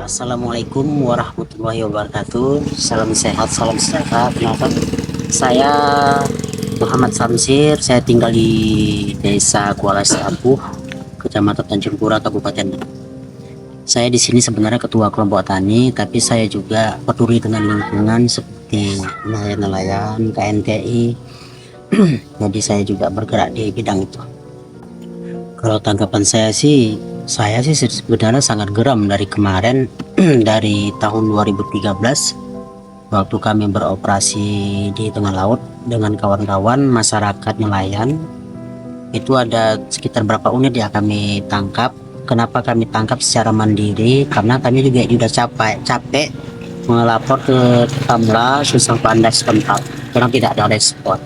Assalamualaikum warahmatullahi wabarakatuh. Salam sehat, salam sejahtera. Kenalkan, saya Muhammad Samsir. Saya tinggal di Desa Kuala Serapuh, Kecamatan Tanjung Pura, Kabupaten. Saya di sini sebenarnya ketua kelompok tani, tapi saya juga peduli dengan lingkungan seperti nelayan-nelayan, KNTI. Jadi saya juga bergerak di bidang itu. Kalau tanggapan saya sih sebenarnya sangat geram dari kemarin dari tahun 2013 waktu kami beroperasi di tengah laut dengan kawan-kawan masyarakat nelayan. Itu ada sekitar berapa unit ya kami tangkap. Kenapa kami tangkap secara mandiri? Karena kami juga sudah capek melapor ke Tamla susah pandai setempat karena tidak ada respon.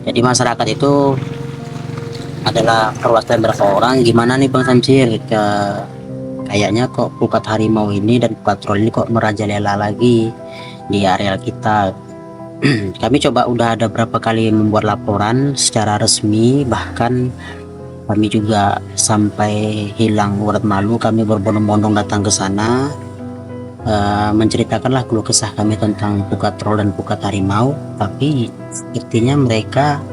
Jadi masyarakat itu adalah perwakilan berapa orang. Gimana nih Bang Samsir, kayaknya kok pukat harimau ini dan pukat troll ini kok merajalela lagi di area kita. Kami coba udah ada berapa kali membuat laporan secara resmi, bahkan kami juga sampai hilang urat malu, kami berbondong-bondong datang ke sana, menceritakanlah keluh kesah kami tentang pukat troll dan pukat harimau. Tapi sepertinya mereka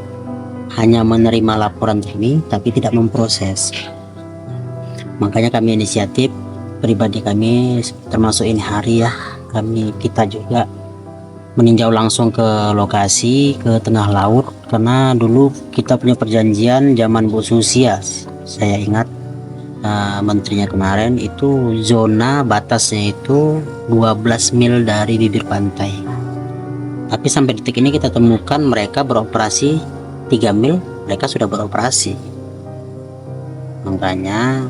hanya menerima laporan kami tapi tidak memproses. Makanya kami inisiatif pribadi kami, termasuk ini hari ya, kita juga meninjau langsung ke lokasi, ke tengah laut, karena dulu kita punya perjanjian zaman Bu Susi ya, saya ingat menterinya kemarin itu zona batasnya itu 12 mil dari bibir pantai. Tapi sampai detik ini kita temukan mereka beroperasi 3 mil, mereka sudah beroperasi. Makanya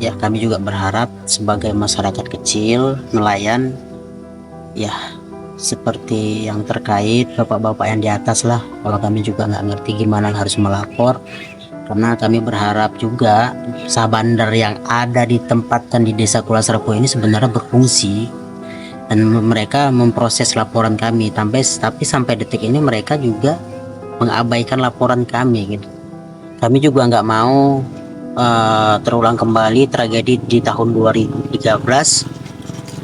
ya kami juga berharap sebagai masyarakat kecil nelayan ya, seperti yang terkait bapak-bapak yang di atas lah, kalau kami juga nggak ngerti gimana harus melapor, karena kami berharap juga sah-bandar yang ada ditempatkan di Desa Kuala Serapuh ini sebenarnya berfungsi dan mereka memproses laporan kami. Tapi sampai detik ini mereka juga mengabaikan laporan kami gitu. Kami juga nggak mau terulang kembali tragedi di tahun 2013.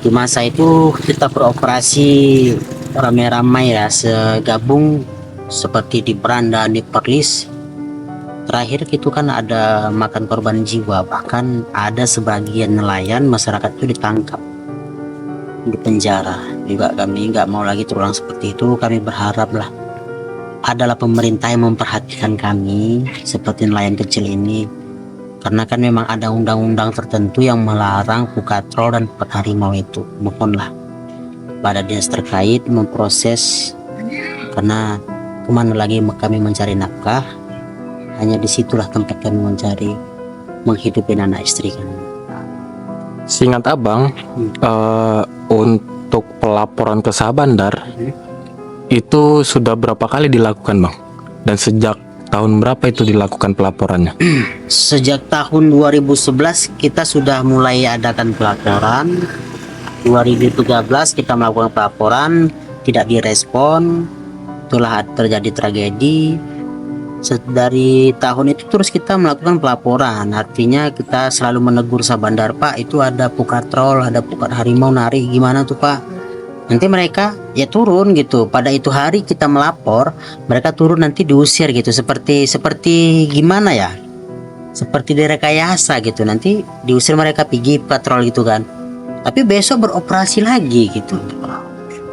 Di masa itu kita beroperasi ramai-ramai ya, segabung seperti di Branda, di Perlis. Terakhir itu kan ada makan korban jiwa, bahkan ada sebagian nelayan masyarakat itu ditangkap, di penjara. Juga kami nggak mau lagi terulang seperti itu. Kami berharap lah adalah pemerintah yang memperhatikan kami seperti nelayan kecil ini, karena kan memang ada undang-undang tertentu yang melarang pukat troll dan pukat harimau itu. Mohonlah pada dinas terkait memproses, karena kemana lagi kami mencari nafkah, hanya disitulah tempat kami mencari menghidupi anak istri kami. Seingat abang, untuk pelaporan ke sah-bandar itu sudah berapa kali dilakukan bang? Dan sejak tahun berapa itu dilakukan pelaporannya? Sejak tahun 2011 kita sudah mulai adakan pelaporan. 2013 kita melakukan pelaporan, tidak direspon, itulah terjadi tragedi. Dari tahun itu terus kita melakukan pelaporan, artinya kita selalu menegur sah-bandar, Pak itu ada pukat troll, ada pukat harimau nari, gimana tuh Pak? Nanti mereka ya turun gitu. Pada itu hari kita melapor, mereka turun nanti diusir gitu. Seperti gimana ya? Seperti direkayasa gitu. Nanti diusir, mereka pergi patrol gitu kan. Tapi besok beroperasi lagi gitu.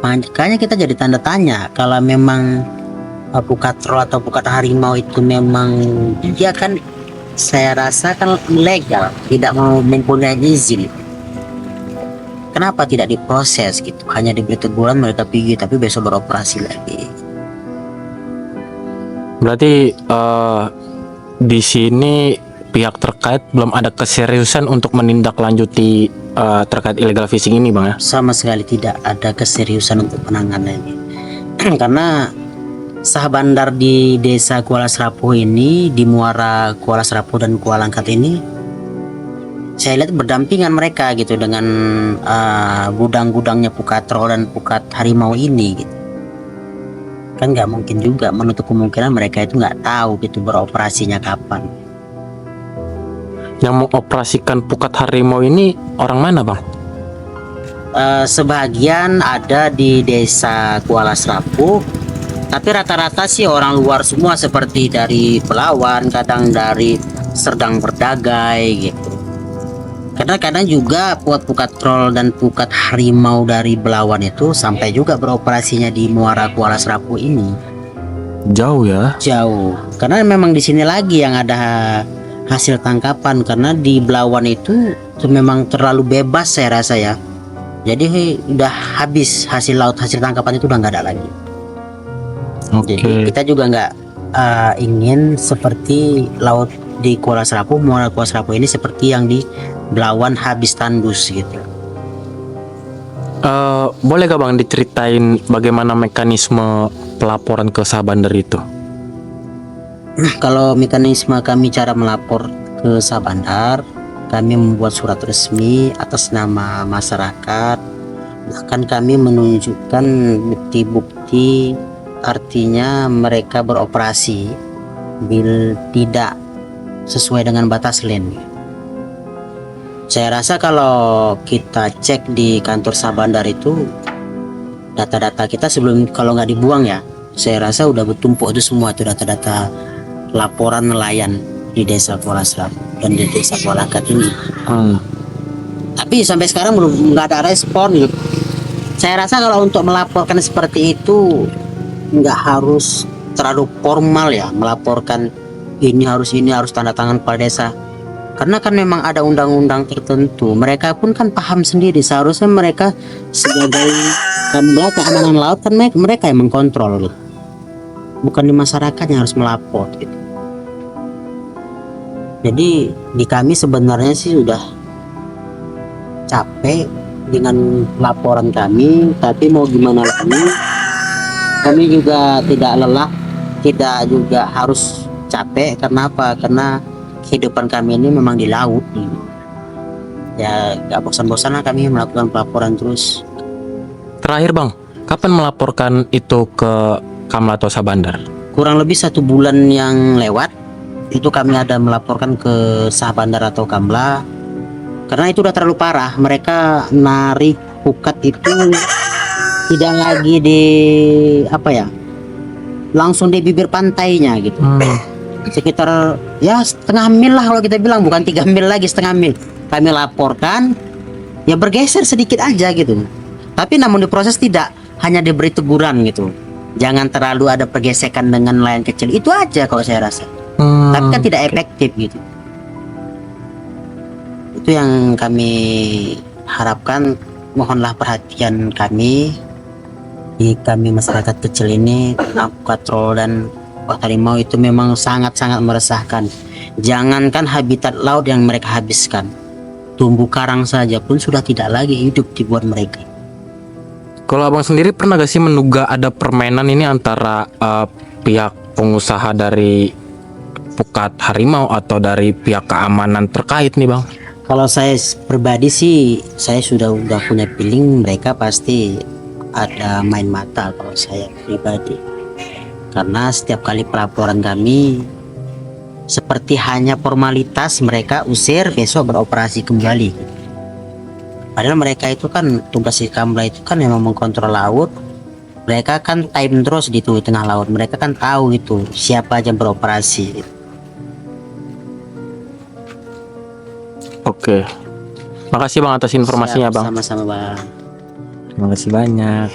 Makanya kita jadi tanda tanya, kalau memang pukat troll atau pukat harimau itu memang dia kan, saya rasa kan ilegal, tidak mau mempunyai izin. Kenapa tidak diproses gitu? Hanya diberi teguran mereka pergi, tapi besok beroperasi lagi. Berarti di sini pihak terkait belum ada keseriusan untuk menindaklanjuti terkait illegal fishing ini bang ya? Sama sekali tidak ada keseriusan untuk penanganannya. Karena sah-bandar di Desa Kuala Serapuh ini, di Muara Kuala Serapuh dan Kuala Langkat ini, saya lihat berdampingan mereka gitu dengan gudang-gudangnya pukat troll dan pukat harimau ini gitu. Kan nggak mungkin juga menutup kemungkinan mereka itu nggak tahu gitu beroperasinya kapan. Yang mengoperasikan pukat harimau ini orang mana, Bang? Sebagian ada di desa Kuala Serapu, tapi rata-rata sih orang luar semua, seperti dari Pelawan, kadang dari Serdang Berdagai gitu. Karena kadang juga pukat troll dan pukat harimau dari Belawan itu sampai juga beroperasinya di Muara Kuala Serapu ini. Jauh ya. Jauh, karena memang di sini lagi yang ada hasil tangkapan, karena di Belawan itu memang terlalu bebas saya rasa ya. Jadi udah habis hasil laut, hasil tangkapan itu udah nggak ada lagi. Oke. Jadi kita juga nggak ingin seperti laut di Kuala Serapu, Muara Kuala Serapu ini seperti yang di Belawan habis tandus gitu. Boleh gak Bang diceritain bagaimana mekanisme pelaporan ke Sabandar itu? Kalau mekanisme kami cara melapor ke Sabandar, kami membuat surat resmi atas nama masyarakat. Bahkan kami menunjukkan bukti-bukti, artinya mereka beroperasi bila tidak sesuai dengan batas land. Saya rasa kalau kita cek di kantor Sabandar itu, data-data kita sebelum, kalau nggak dibuang ya, saya rasa udah bertumpuk itu semua, itu data-data laporan nelayan di desa Kuala Serapu dan di desa Kuala Kat ini. Tapi sampai sekarang belum, nggak ada respon gitu. Saya rasa kalau untuk melaporkan seperti itu nggak harus terlalu formal ya, melaporkan ini harus tanda tangan kepala desa, karena kan memang ada undang-undang tertentu. Mereka pun kan paham sendiri, seharusnya mereka sebagai Kamla keamanan laut kan mereka yang mengkontrol gitu. Bukan di masyarakat yang harus melapor gitu. Jadi di kami sebenarnya sih sudah capek dengan laporan kami, tapi mau gimana lagi, kami juga tidak lelah, tidak juga harus capek. Kenapa? Karena kehidupan kami ini memang di laut ya, gak bosan-bosan kami melakukan pelaporan terus. Terakhir Bang, kapan melaporkan itu ke Kamla atau Sabandar? Kurang lebih 1 bulan yang lewat itu kami ada melaporkan ke Sabandar atau Kamla, karena itu udah terlalu parah. Mereka narik pukat itu tidak lagi di langsung di bibir pantainya gitu. Sekitar ya setengah mil lah kalau kita bilang, bukan 3 mil lagi, setengah mil. Kami laporkan ya bergeser sedikit aja gitu, tapi namun diproses tidak, hanya diberi teguran gitu, jangan terlalu ada pergesekan dengan nelayan kecil, itu aja kalau saya rasa. Tapi kan tidak efektif gitu. Itu yang kami harapkan. Mohonlah perhatian kami masyarakat kecil ini. Patrol dan harimau itu memang sangat-sangat meresahkan. Jangankan habitat laut yang mereka habiskan, tumbuh karang saja pun sudah tidak lagi hidup dibuat mereka. Kalau Abang sendiri pernah gak sih menduga ada permainan ini antara pihak pengusaha dari pukat harimau atau dari pihak keamanan terkait nih Bang? Kalau saya pribadi sih, saya sudah punya feeling mereka pasti ada main mata kalau saya pribadi. Karena setiap kali pelaporan kami seperti hanya formalitas, mereka usir, besok beroperasi kembali. Padahal mereka itu kan tugas si Kamla itu kan memang mengkontrol laut. Mereka kan time terus di tengah laut. Mereka kan tahu itu siapa aja beroperasi. Oke. Makasih Bang atas informasinya Bang. Sama-sama Bang. Terima kasih banyak.